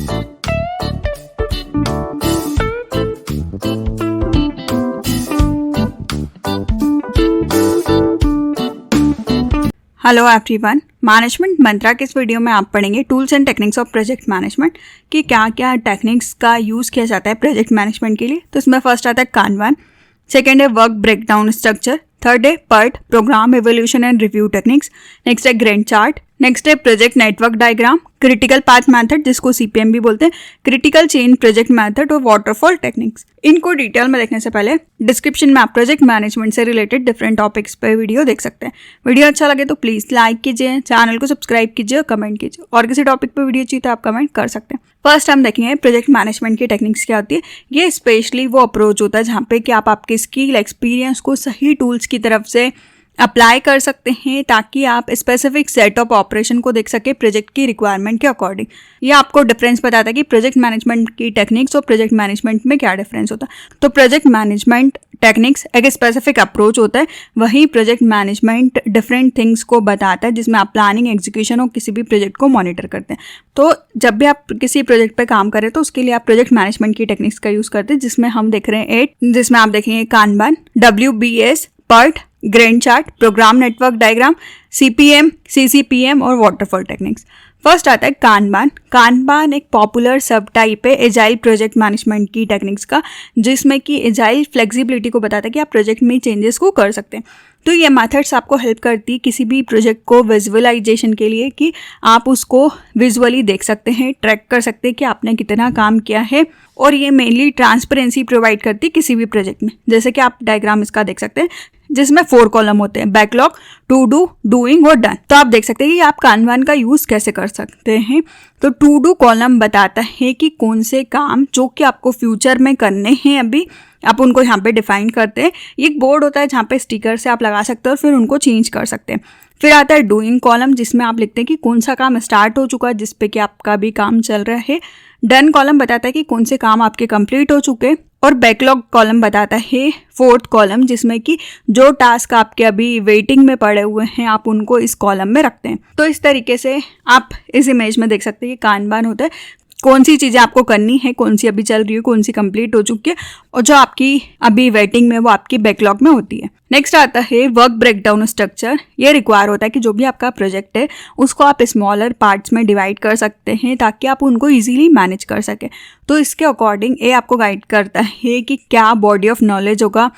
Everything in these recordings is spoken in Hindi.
हेलो एवरीवन, मैनेजमेंट मंत्रा के इस वीडियो में आप पढ़ेंगे tools and techniques of project management कि क्या क्या टेक्निक्स का यूज़ किया जाता है प्रोजेक्ट मैनेजमेंट के लिए। तो इसमें फर्स्ट आता है कानबान, सेकेंड है वर्क ब्रेकडाउन स्ट्रक्चर, थर्ड है PERT program evolution and review techniques, next है ग्रैंट चार्ट, नेक्स्ट है project network diagram, critical path method जिसको CPM भी बोलते हैं, क्रिटिकल चेन प्रोजेक्ट मेथड और वाटरफॉल टेक्निक्स। इनको डिटेल में देखने से पहले डिस्क्रिप्शन में आप प्रोजेक्ट मैनेजमेंट से रिलेटेड डिफरेंट टॉपिक्स पे वीडियो देख सकते हैं। वीडियो अच्छा लगे तो प्लीज़ लाइक कीजिए, चैनल को सब्सक्राइब कीजिए और कमेंट कीजिए। और किसी टॉपिक पे वीडियो चाहिए तो आप कमेंट कर सकते हैं। फर्स्ट हम देखेंगे प्रोजेक्ट मैनेजमेंट की टेक्निक्स क्या होती है। ये स्पेशली वो अप्रोच होता है जहाँ पे कि आप आपके स्किल एक्सपीरियंस को सही टूल्स की तरफ से अप्लाई कर सकते हैं ताकि आप स्पेसिफिक सेट ऑफ ऑपरेशन को देख सके प्रोजेक्ट की रिक्वायरमेंट के अकॉर्डिंग। ये आपको डिफरेंस बताता है कि प्रोजेक्ट मैनेजमेंट की टेक्निक्स और प्रोजेक्ट मैनेजमेंट में क्या डिफरेंस होता है। तो प्रोजेक्ट मैनेजमेंट टेक्निक्स एक स्पेसिफिक अप्रोच होता है, वही प्रोजेक्ट मैनेजमेंट डिफरेंट थिंग्स को बताता है जिसमें आप प्लानिंग, एग्जीक्यूशन और किसी भी प्रोजेक्ट को मॉनिटर करते हैं। तो जब भी आप किसी प्रोजेक्ट पे काम करें तो उसके लिए आप प्रोजेक्ट मैनेजमेंट की टेक्निक्स का यूज़ करते हैं, जिसमें हम देख रहे हैं 8, जिसमें आप देखेंगे kanban, WBS, PERT, Gantt chart, program network diagram, CPM, CCPM और वाटरफॉल टेक्निक्स। फर्स्ट आता है कानबान। कानबान एक पॉपुलर सब टाइप है एजाइल प्रोजेक्ट मैनेजमेंट की टेक्निक्स का, जिसमें कि एजाइल फ्लेक्सिबिलिटी को बताता है कि आप प्रोजेक्ट में चेंजेस को कर सकते हैं। तो ये मेथड्स आपको हेल्प करती है किसी भी प्रोजेक्ट को विजुअलाइजेशन के लिए कि आप उसको विजुअली देख सकते हैं, ट्रैक कर सकते हैं कि आपने कितना काम किया है। और ये मेनली ट्रांसपेरेंसी प्रोवाइड करती है किसी भी प्रोजेक्ट में। जैसे कि आप डायग्राम इसका देख सकते हैं जिसमें 4 कॉलम होते हैं, बैकलॉग, टू डू, डूइंग और डन। तो आप देख सकते हैं कि आप कानबान का यूज़ कैसे कर सकते हैं। तो टू डू कॉलम बताता है कि कौन से काम जो कि आपको फ्यूचर में करने हैं अभी आप उनको यहाँ पे डिफाइन करते हैं। एक बोर्ड होता है जहाँ पे स्टिकर से आप लगा सकते हो और फिर उनको चेंज कर सकते हैं। फिर आता है डूइंग कॉलम जिसमें आप लिखते हैं कि कौन सा काम स्टार्ट हो चुका है जिस पे कि आपका भी काम चल रहा है। डन कॉलम बताता है कि कौन से काम आपके कंप्लीट हो चुके हैं। और बैकलॉग कॉलम बताता है 4th कॉलम जिसमें कि जो टास्क आपके अभी वेटिंग में पड़े हुए हैं आप उनको इस कॉलम में रखते हैं। तो इस तरीके से आप इस इमेज में देख सकते हैं कि कानबान होता है, कौन सी चीज़ें आपको करनी है, कौन सी अभी चल रही है, कौन सी कंप्लीट हो चुकी है और जो आपकी अभी वेटिंग में वो आपकी बैकलॉग में होती है। नेक्स्ट आता है वर्क ब्रेकडाउन स्ट्रक्चर। ये रिक्वायर होता है कि जो भी आपका प्रोजेक्ट है उसको आप स्मॉलर पार्ट्स में डिवाइड कर सकते हैं ताकि आप उनको इजीली मैनेज कर सकें। तो इसके अकॉर्डिंग ये आपको गाइड करता है कि क्या बॉडी ऑफ नॉलेज होगा,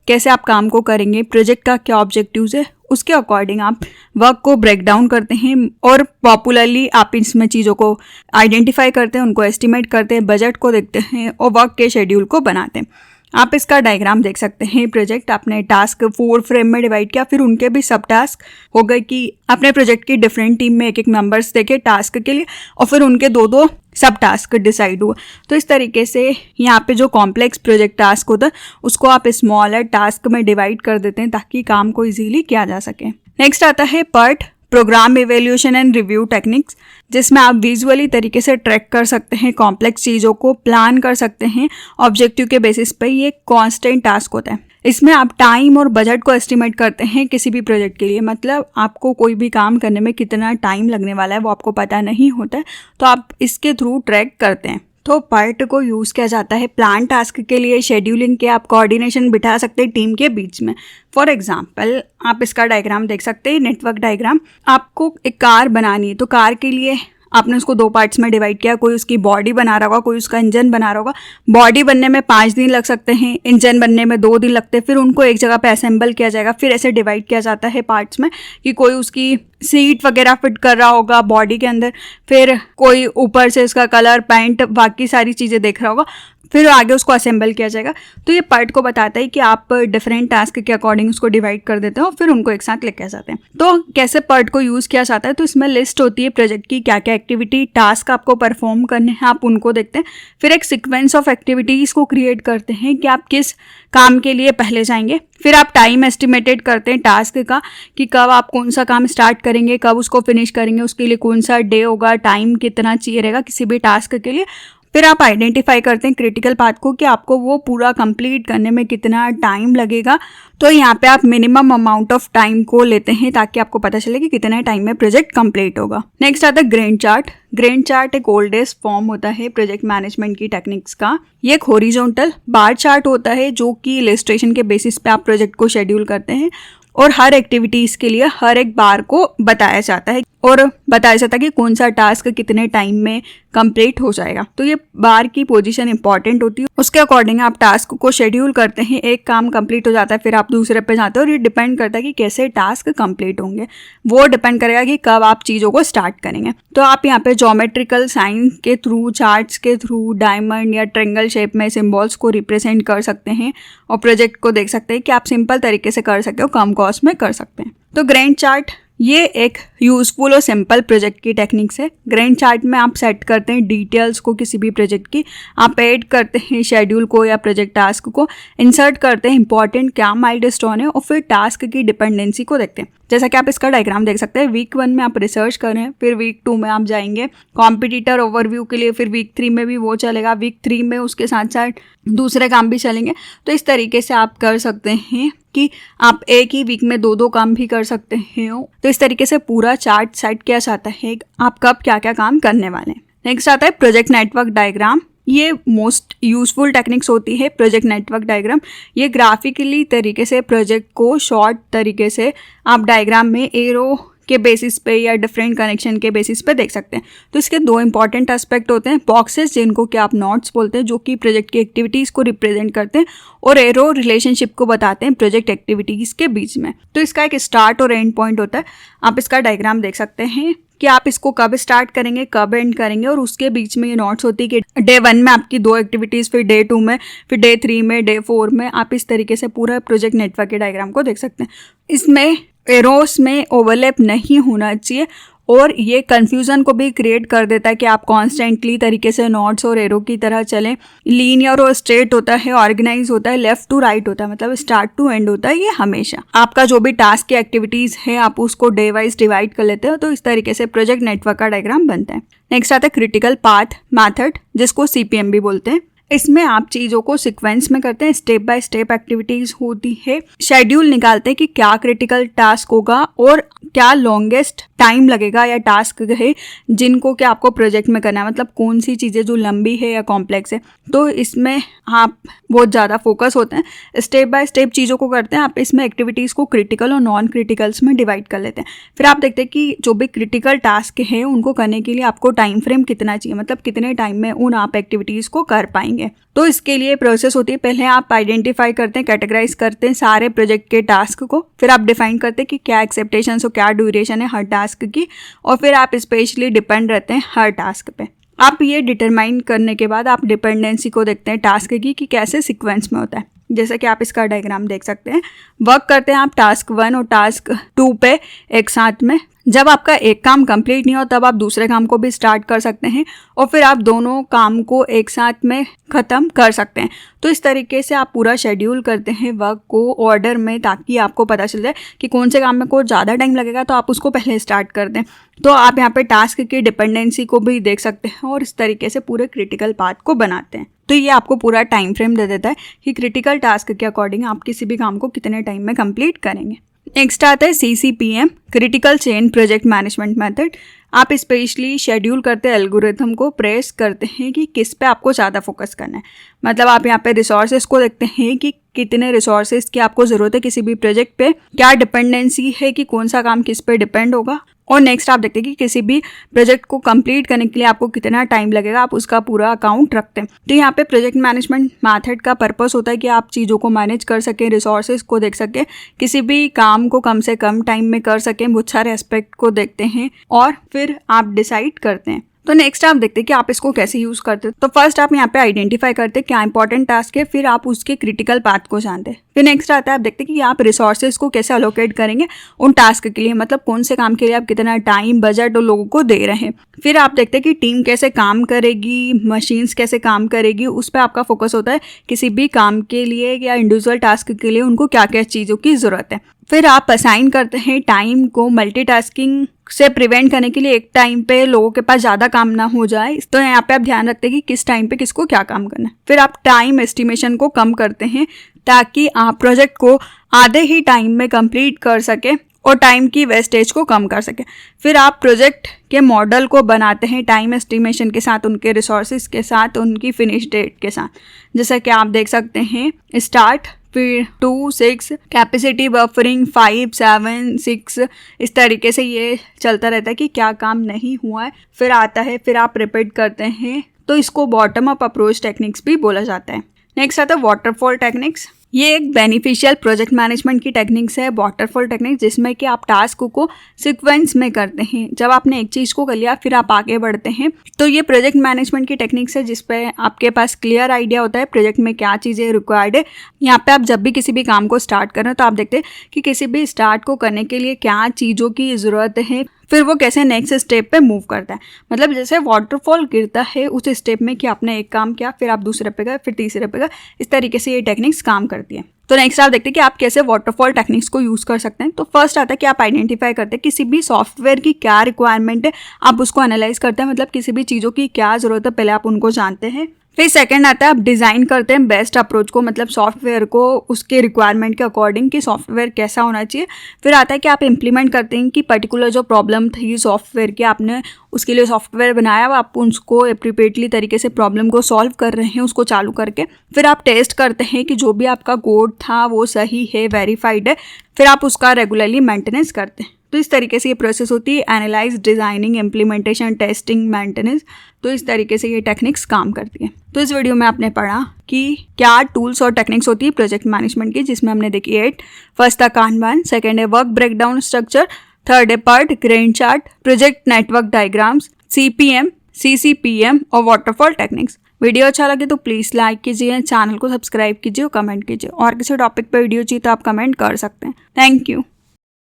कैसे आप काम को करेंगे, प्रोजेक्ट का क्या ऑब्जेक्टिव्स है, उसके अकॉर्डिंग आप वर्क को ब्रेक डाउन करते हैं और पॉपुलरली आप इसमें चीज़ों को आइडेंटिफाई करते हैं, उनको एस्टिमेट करते हैं, बजट को देखते हैं और वर्क के शेड्यूल को बनाते हैं। आप इसका डायग्राम देख सकते हैं। प्रोजेक्ट आपने टास्क 4 फ्रेम में डिवाइड किया, फिर उनके भी सब टास्क हो गए कि अपने प्रोजेक्ट की डिफरेंट टीम में एक मेंबर्स देखे टास्क के लिए और फिर उनके 2 सब टास्क डिसाइड हुआ। तो इस तरीके से यहाँ पे जो कॉम्प्लेक्स प्रोजेक्ट टास्क होता है उसको आप स्मॉलर टास्क में डिवाइड कर देते हैं ताकि काम को इजीली किया जा सके। नेक्स्ट आता है PERT program evaluation and review techniques, जिसमें आप विजुअली तरीके से ट्रैक कर सकते हैं, कॉम्प्लेक्स चीज़ों को प्लान कर सकते हैं ऑब्जेक्टिव के बेसिस पे। ये कांस्टेंट टास्क होता है। इसमें आप टाइम और बजट को एस्टिमेट करते हैं किसी भी प्रोजेक्ट के लिए। मतलब आपको कोई भी काम करने में कितना टाइम लगने वाला है वो आपको पता नहीं होता है, तो आप इसके थ्रू ट्रैक करते हैं। तो पर्ट को यूज़ किया जाता है प्लान टास्क के लिए, शेड्यूलिंग के, आप कोऑर्डिनेशन बिठा सकते हैं टीम के बीच में। फॉर एग्जांपल आप इसका डायग्राम देख सकते हैं, नेटवर्क डायग्राम। आपको एक कार बनानी है तो कार के लिए आपने उसको 2 पार्ट्स में डिवाइड किया। कोई उसकी बॉडी बना रहा होगा, कोई उसका इंजन बना रहा होगा। बॉडी बनने में 5 दिन लग सकते हैं, इंजन बनने में 2 दिन लगते हैं। फिर उनको एक जगह पे असेंबल किया जाएगा। फिर ऐसे डिवाइड किया जाता है पार्ट्स में कि कोई उसकी सीट वगैरह फिट कर रहा होगा बॉडी के अंदर, फिर कोई ऊपर से उसका कलर, पेंट, बाकी सारी चीज़ें देख रहा होगा, फिर आगे उसको असेंबल किया जाएगा। तो ये पार्ट को बताता है कि आप डिफरेंट टास्क के अकॉर्डिंग उसको डिवाइड कर देते हैं और फिर उनको एक साथ लेके आ जाते हैं। तो कैसे पार्ट को यूज़ किया जाता है, तो इसमें लिस्ट होती है प्रोजेक्ट की, क्या क्या एक्टिविटी टास्क आपको परफॉर्म करने हैं, आप उनको देखते हैं। फिर एक सीक्वेंस ऑफ एक्टिविटीज़ को क्रिएट करते हैं कि आप किस काम के लिए पहले जाएंगे। फिर आप टाइम एस्टिमेटेड करते हैं टास्क का कि कब आप कौन सा काम स्टार्ट करेंगे, कब उसको फिनिश करेंगे, उसके लिए कौन सा डे होगा, टाइम कितना चाहिए रहेगा किसी भी टास्क के लिए। फिर आप आइडेंटिफाई करते हैं क्रिटिकल पाथ को कि आपको वो पूरा कंप्लीट करने में कितना टाइम लगेगा। तो यहाँ पे आप मिनिमम अमाउंट ऑफ टाइम को लेते हैं ताकि आपको पता चले कि कितने टाइम में प्रोजेक्ट कंप्लीट होगा। नेक्स्ट आता है ग्रैंट चार्ट। ग्रैंट चार्ट एक ओल्डेस्ट फॉर्म होता है प्रोजेक्ट मैनेजमेंट की टेक्निक्स का। ये एक हॉरिजॉन्टल बार चार्ट होता है जो कि इलस्ट्रेशन के बेसिस पे आप प्रोजेक्ट को शेड्यूल करते हैं और हर एक्टिविटीज़ के लिए हर एक बार को बताया जाता है और बताया जाता है कि कौन सा टास्क कितने टाइम में कंप्लीट हो जाएगा। तो ये बार की पोजीशन इंपॉर्टेंट होती है, उसके अकॉर्डिंग आप टास्क को शेड्यूल करते हैं। एक काम कंप्लीट हो जाता है फिर आप दूसरे पे जाते हो और ये डिपेंड करता है कि कैसे टास्क कंप्लीट होंगे, वो डिपेंड करेगा कि कब आप चीज़ों को स्टार्ट करेंगे। तो आप यहाँ पे ज्योमेट्रिकल साइन के थ्रू, चार्ट्स के थ्रू, डायमंड या ट्रायंगल शेप में सिम्बॉल्स को रिप्रेजेंट कर सकते हैं और प्रोजेक्ट को देख सकते हैं कि आप सिंपल तरीके से कर सकते हो, कम कॉस्ट में कर सकते हैं। तो ग्रैंट चार्ट ये एक यूज़फुल और सिंपल प्रोजेक्ट की टेक्निक्स है। ग्रैंट चार्ट में आप सेट करते हैं डिटेल्स को किसी भी प्रोजेक्ट की, आप ऐड करते हैं शेड्यूल को या प्रोजेक्ट टास्क को, इंसर्ट करते हैं इंपॉर्टेंट क्या माइलस्टोन है और फिर टास्क की डिपेंडेंसी को देखते हैं। जैसा कि आप इसका डायग्राम देख सकते हैं, वीक 1 में आप रिसर्च कर रहे हैं, फिर वीक 2 में आप जाएंगे कॉम्पिटिटर ओवरव्यू के लिए, फिर वीक 3 में भी वो चलेगा, वीक 3 में उसके साथ साथ दूसरे काम भी चलेंगे। तो इस तरीके से आप कर सकते हैं कि आप एक ही वीक में 2-2 काम भी कर सकते हैं। तो इस तरीके से पूरा चार्ट सेट किया जाता है आप कब क्या क्या काम करने वाले हैं। नेक्स्ट आता है प्रोजेक्ट नेटवर्क डायग्राम। ये मोस्ट यूजफुल टेक्निक्स होती है प्रोजेक्ट नेटवर्क डायग्राम। ये ग्राफिकली तरीके से प्रोजेक्ट को शॉर्ट तरीके से आप डायग्राम में एरो के बेसिस पे या डिफरेंट कनेक्शन के बेसिस पे देख सकते हैं। तो इसके 2 इंपॉर्टेंट एस्पेक्ट होते हैं, बॉक्सेस जिनको कि आप नोट्स बोलते हैं जो कि प्रोजेक्ट की एक्टिविटीज़ को रिप्रेजेंट करते हैं, और एरो रिलेशनशिप को बताते हैं प्रोजेक्ट एक्टिविटीज़ के बीच में। तो इसका एक स्टार्ट और एंड पॉइंट होता है। आप इसका डायग्राम देख सकते हैं कि आप इसको कब स्टार्ट करेंगे, कब एंड करेंगे, और उसके बीच में ये नोट्स होती है कि डे 1 में आपकी 2 एक्टिविटीज़, फिर डे 2 में, फिर डे 3 में, डे 4 में। आप इस तरीके से पूरा प्रोजेक्ट नेटवर्क के डायग्राम को देख सकते हैं। इसमें एरोस में ओवरलैप नहीं होना चाहिए और ये कन्फ्यूज़न को भी क्रिएट कर देता है कि आप कॉन्स्टेंटली तरीके से नोट्स और एरो की तरह चलें। लीनियर और स्ट्रेट होता है, ऑर्गेनाइज होता है, लेफ्ट टू राइट होता है, मतलब स्टार्ट टू एंड होता है। ये हमेशा आपका जो भी टास्क की एक्टिविटीज़ है आप उसको डे वाइज डिवाइड कर लेते हो। तो इस तरीके से प्रोजेक्ट नेटवर्क का डायग्राम बनता है। नेक्स्ट आता है क्रिटिकल पाथ मैथड, जिसको CPM भी बोलते हैं। इसमें आप चीज़ों को सीक्वेंस में करते हैं, स्टेप बाय स्टेप एक्टिविटीज़ होती है। शेड्यूल निकालते हैं कि क्या क्रिटिकल टास्क होगा और क्या लॉन्गेस्ट टाइम लगेगा या टास्क है जिनको कि आपको प्रोजेक्ट में करना है, मतलब कौन सी चीज़ें जो लंबी है या कॉम्प्लेक्स है। तो इसमें आप बहुत ज़्यादा फोकस होते हैं, स्टेप बाय स्टेप चीज़ों को करते हैं। आप इसमें एक्टिविटीज़ को क्रिटिकल और नॉन क्रिटिकल्स में डिवाइड कर लेते हैं। फिर आप देखते हैं कि जो भी क्रिटिकल टास्क है उनको करने के लिए आपको टाइम फ्रेम कितना चाहिए, मतलब कितने टाइम में उन आप एक्टिविटीज़ को कर पाएंगे। तो इसके लिए प्रोसेस होती है, पहले आप आइडेंटिफाई करते हैं, कैटेगराइज करते हैं सारे प्रोजेक्ट के टास्क को, फिर आप डिफाइन करते हैं कि क्या एक्सेप्टेशंस और क्या ड्यूरेशन है हर टास्क की, और फिर आप स्पेशली डिपेंड रहते हैं हर टास्क पे। आप ये डिटरमाइन करने के बाद आप डिपेंडेंसी को देखते हैं टास्क की कि कैसे सीक्वेंस में होता है। जैसा कि आप इसका डायग्राम देख सकते हैं, वर्क करते हैं आप टास्क 1 और टास्क 2 पे एक साथ में। जब आपका एक काम कंप्लीट नहीं हो तब आप दूसरे काम को भी स्टार्ट कर सकते हैं और फिर आप दोनों काम को एक साथ में ख़त्म कर सकते हैं। तो इस तरीके से आप पूरा शेड्यूल करते हैं वर्क को ऑर्डर में, ताकि आपको पता चल जाए कि कौन से काम में को ज़्यादा टाइम लगेगा तो आप उसको पहले स्टार्ट कर दें। तो आप यहाँ पे टास्क की डिपेंडेंसी को भी देख सकते हैं और इस तरीके से पूरे क्रिटिकल पाथ को बनाते हैं। तो ये आपको पूरा टाइम फ्रेम दे देता है कि क्रिटिकल टास्क के अकॉर्डिंग आप किसी भी काम को कितने टाइम में कंप्लीट करेंगे। नेक्स्ट आता है CCPM, critical chain project management method. आप स्पेशली शेड्यूल करते हैं, एल्गोरिथम को प्रेस करते हैं कि किस पे आपको ज़्यादा फोकस करना है। मतलब आप यहाँ पे रिसोर्सेज को देखते हैं कि कितने रिसोर्सेज की आपको ज़रूरत है किसी भी प्रोजेक्ट पे, क्या डिपेंडेंसी है कि कौन सा काम किस पे डिपेंड होगा, और नेक्स्ट आप देखते हैं कि किसी भी प्रोजेक्ट को कंप्लीट करने के लिए आपको कितना टाइम लगेगा, आप उसका पूरा अकाउंट रखते हैं। तो यहाँ पे प्रोजेक्ट मैनेजमेंट मेथड का पर्पस होता है कि आप चीज़ों को मैनेज कर सकें, रिसोर्सेज को देख सकें, किसी भी काम को कम से कम टाइम में कर सकें, बहुत सारे एस्पेक्ट को देखते हैं और फिर आप डिसाइड करते हैं। तो नेक्स्ट आप देखते हैं कि आप इसको कैसे यूज़ करते हैं। तो फर्स्ट आप यहाँ पे आइडेंटिफाई करते हैं क्या इंपॉर्टेंट टास्क है, फिर आप उसके क्रिटिकल पाथ को जानते हैं। फिर नेक्स्ट आता है आप देखते हैं कि आप रिसोर्सेज को कैसे अलोकेट करेंगे उन टास्क के लिए, मतलब कौन से काम के लिए आप कितना टाइम, बजट और लोगों को दे रहे हैं। फिर आप देखते हैं कि टीम कैसे काम करेगी, मशीन्स कैसे काम करेगी, उस पर आपका फोकस होता है। किसी भी काम के लिए या इंडिविजुअल टास्क के लिए उनको क्या क्या चीज़ों की ज़रूरत है। फिर आप असाइन करते हैं टाइम को, मल्टीटास्किंग से प्रिवेंट करने के लिए एक टाइम पे लोगों के पास ज़्यादा काम ना हो जाए, तो यहाँ पे आप ध्यान रखते हैं कि किस टाइम पे किसको क्या काम करना है। फिर आप टाइम एस्टिमेशन को कम करते हैं ताकि आप प्रोजेक्ट को आधे ही टाइम में कंप्लीट कर सकें और टाइम की वेस्टेज को कम कर सकें। फिर आप प्रोजेक्ट के मॉडल को बनाते हैं टाइम एस्टिमेशन के साथ, उनके रिसोर्सेज के साथ, उनकी फिनिश डेट के साथ। जैसा कि आप देख सकते हैं स्टार्ट, फिर 2, 6, कैपेसिटी बफरिंग 5, 7, 6, इस तरीके से ये चलता रहता है कि क्या काम नहीं हुआ है, फिर आता है, फिर आप रिपीट करते हैं। तो इसको बॉटम अप अप्रोच टेक्निक्स भी बोला जाता है। नेक्स्ट आता है वाटरफॉल टेक्निक्स। ये एक बेनिफिशियल प्रोजेक्ट मैनेजमेंट की टेक्निक्स है वाटरफॉल टेक्निक्स, जिसमें कि आप टास्क को सीक्वेंस में करते हैं। जब आपने एक चीज़ को कर लिया फिर आप आगे बढ़ते हैं। तो ये प्रोजेक्ट मैनेजमेंट की टेक्निक्स है जिसपे आपके पास क्लियर आइडिया होता है प्रोजेक्ट में क्या चीज़ें रिक्वायर्ड है। यहाँ पे आप जब भी किसी भी काम को स्टार्ट कर रहे हो तो आप देखते हैं कि किसी भी स्टार्ट को करने के लिए क्या चीज़ों की ज़रूरत है, फिर वो कैसे नेक्स्ट स्टेप पे मूव करता है। मतलब जैसे वाटरफॉल गिरता है उस स्टेप में कि आपने एक काम किया, फिर आप दूसरे पे गए, फिर तीसरे पे गए, इस तरीके से ये टेक्निक्स काम करती है। तो नेक्स्ट आप देखते हैं कि आप कैसे वाटरफॉल टेक्निक्स को यूज़ कर सकते हैं। तो फर्स्ट आता है कि आप आइडेंटिफाई करते हैं किसी भी सॉफ्टवेयर की क्या रिक्वायरमेंट है, आप उसको एनालाइज करते हैं, मतलब किसी भी चीज़ों की क्या ज़रूरत है पहले आप उनको जानते हैं। फिर सेकंड आता है आप डिज़ाइन करते हैं बेस्ट अप्रोच को, मतलब सॉफ्टवेयर को उसके रिक्वायरमेंट के अकॉर्डिंग कि सॉफ्टवेयर कैसा होना चाहिए। फिर आता है कि आप इम्प्लीमेंट करते हैं कि पर्टिकुलर जो प्रॉब्लम थी सॉफ्टवेयर की, आपने उसके लिए सॉफ्टवेयर बनाया, आप उसको एप्रोप्रिएटली तरीके से प्रॉब्लम को सॉल्व कर रहे हैं उसको चालू करके। फिर आप टेस्ट करते हैं कि जो भी आपका कोड था वो सही है, वेरीफाइड है, फिर आप उसका रेगुलरली मेंटेनेंस करते हैं। तो इस तरीके से ये प्रोसेस होती है, analyse, designing, implementation, testing, maintenance. तो इस तरीके से ये टेक्निक्स काम करती है। तो इस वीडियो में आपने पढ़ा कि क्या टूल्स और टेक्निक्स होती है प्रोजेक्ट मैनेजमेंट की, जिसमें हमने देखी 8। फर्स्ट था कानबान, सेकेंड है वर्क ब्रेकडाउन स्ट्रक्चर, थर्ड है PERT, Gantt chart, project network diagrams, CPM, CCPM और वाटरफॉल टेक्निक्स। वीडियो अच्छा लगे तो प्लीज़ लाइक कीजिए, चैनल को सब्सक्राइब कीजिए और कमेंट कीजिए। और किसी टॉपिक पर वीडियो चाहिए तो आप कमेंट कर सकते हैं। Thank you.